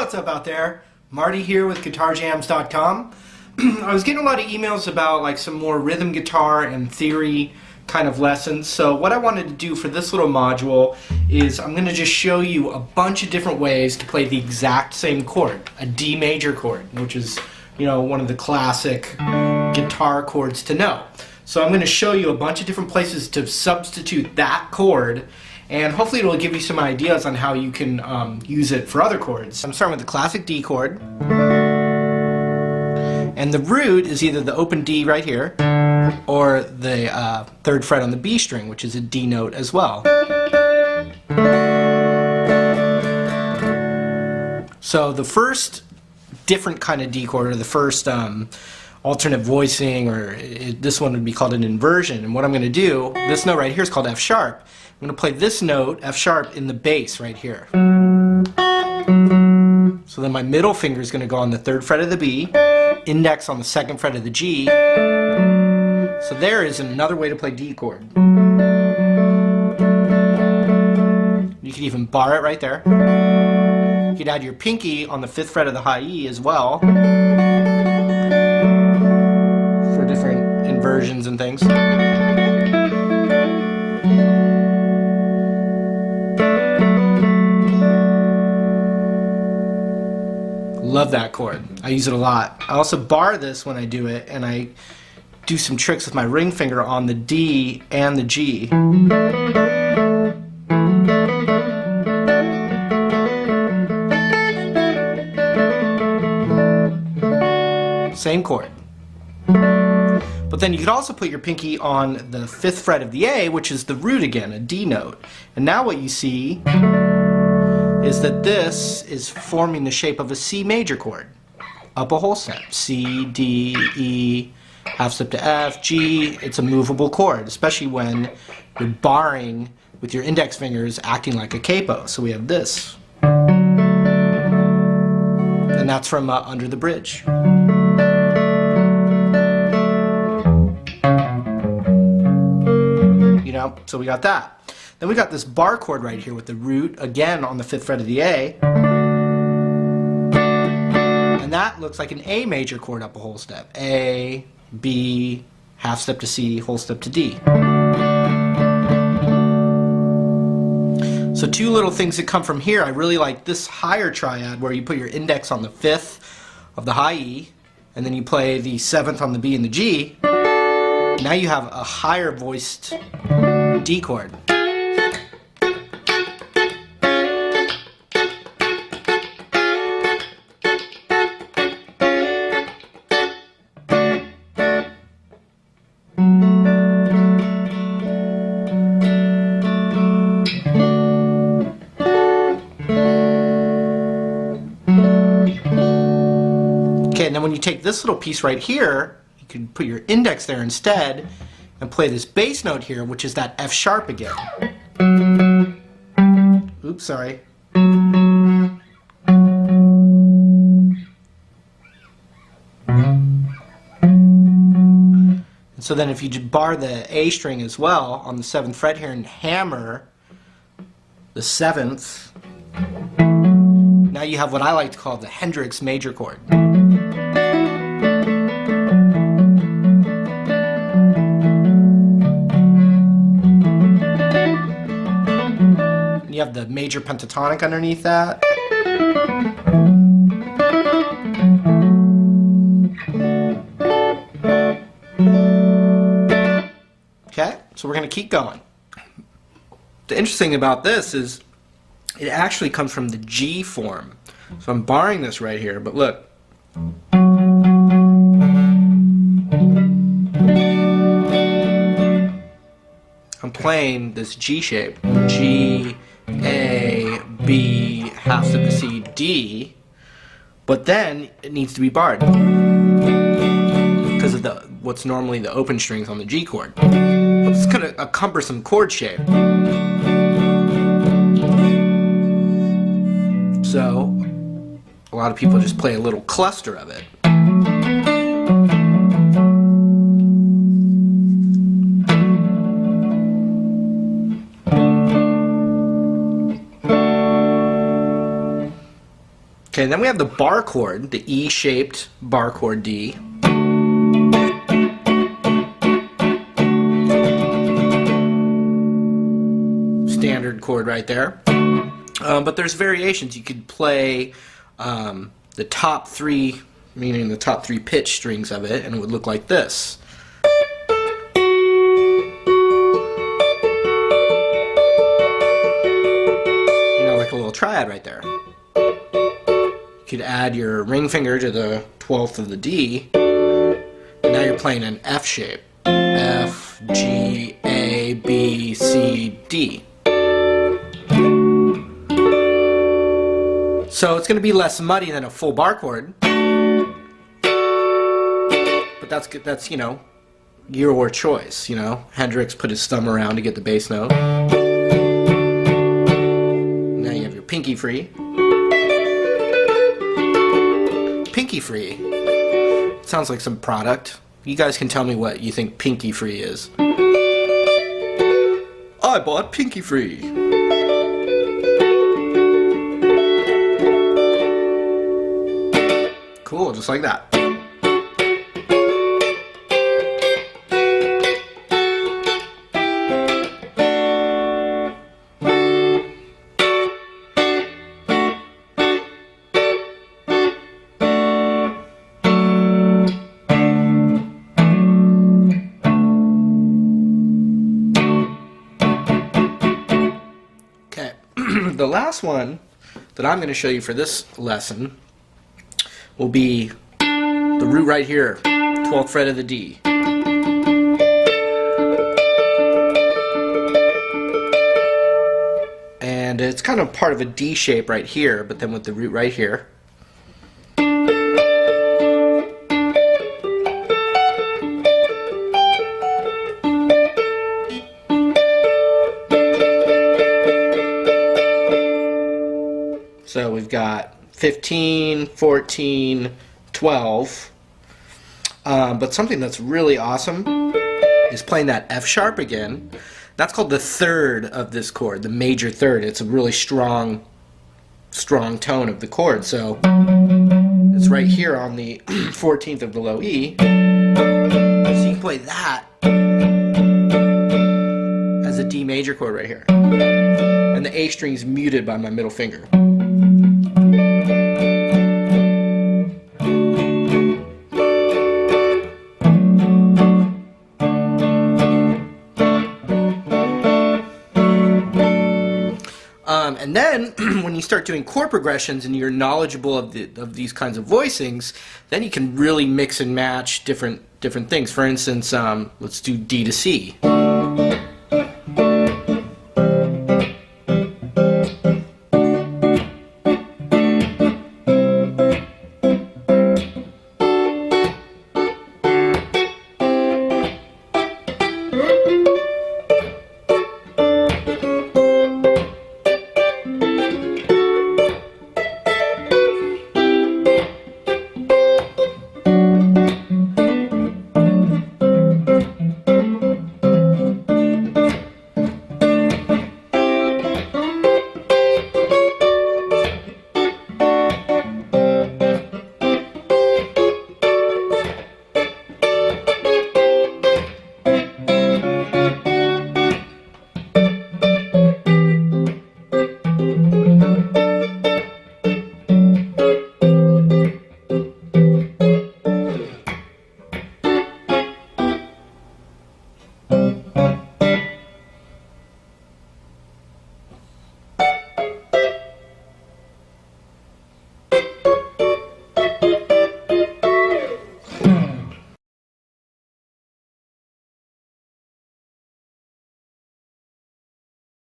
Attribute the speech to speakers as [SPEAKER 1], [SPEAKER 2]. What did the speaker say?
[SPEAKER 1] what's up out there? Marty here with GuitarJams.com. I was getting a lot of emails about like some more rhythm guitar and theory kind of lessons. So what I wanted to do for this little module is I'm going to just show you a bunch of different ways to play the exact same chord, a D major chord, which is, you know, one of the classic guitar chords to know. So I'm going to show you a bunch of different places to substitute that chord, and hopefully it'll give you some ideas on how you can use it for other chords. I'm starting with the classic D chord, and the root is either the open D right here or the third fret on the B string, which is a D note as well. So the first different kind of D chord, or the first alternate voicing, or this one would be called an inversion, and what I'm going to do, this note right here is called F sharp. I'm going to play this note, F sharp, in the bass right here. So then my middle finger is going to go on the third fret of the B, index on the second fret of the G. So there is another way to play D chord. You could even bar it right there. You could add your pinky on the fifth fret of the high E as well, for different inversions and things. Love that chord. I use it a lot. I also bar this when I do it, and I do some tricks with my ring finger on the D and the G. Same chord. But then you could also put your pinky on the fifth fret of the A, which is the root again, a D note. And now what you see is that this is forming the shape of a C major chord, up a whole step. C, D, E, half step to F, G. It's a movable chord, especially when you're barring with your index fingers acting like a capo. So we have this. And that's from Under the Bridge. You know, so we got that. Then we got this bar chord right here with the root, again on the fifth fret of the A. And that looks like an A major chord up a whole step. A, B, half step to C, whole step to D. So two little things that come from here. I really like this higher triad where you put your index on the fifth of the high E, and then you play the seventh on the B and the G. Now you have a higher voiced D chord. Okay, and then when you take this little piece right here, you can put your index there instead and play this bass note here, which is that F sharp again. Oops, sorry. And so then if you just bar the A string as well on the seventh fret here and hammer the seventh, now you have what I like to call the Hendrix major chord. You have the major pentatonic underneath that. Okay, so we're going to keep going. The interesting thing about this is it actually comes from the G form. So I'm barring this right here, but look. I'm playing this G shape. G, A, B, half step to C, D, but then it needs to be barred because of what's normally the open strings on the G chord. It's kind of a cumbersome chord shape. So a lot of people just play a little cluster of it. Okay, then we have the bar chord, the E-shaped bar chord D. Standard chord right there. But there's variations. You could play the top three, meaning the top three pitch strings of it, and it would look like this. You know, like a little triad right there. You could add your ring finger to the 12th of the D, and now you're playing an F shape. F, G, A, B, C, D. So it's going to be less muddy than a full bar chord, but that's you know, your choice. You know, Hendrix put his thumb around to get the bass note. Now you have your pinky free. Pinky free. Sounds like some product. You guys can tell me what you think pinky free is. I bought pinky free. Cool, just like that. Okay, the last one that I'm going to show you for this lesson will be the root right here, 12th fret of the D. And it's kind of part of a D shape right here, but then with the root right here. So we've got 15, 14, 12. But something that's really awesome is playing that F sharp again. That's called the third of this chord, the major third. It's a really strong tone of the chord. So it's right here on the 14th of the low E. So you can play that as a D major chord right here. And the A string is muted by my middle finger. And then when you start doing chord progressions and you're knowledgeable of these kinds of voicings, then you can really mix and match different things. For instance, let's do D to C.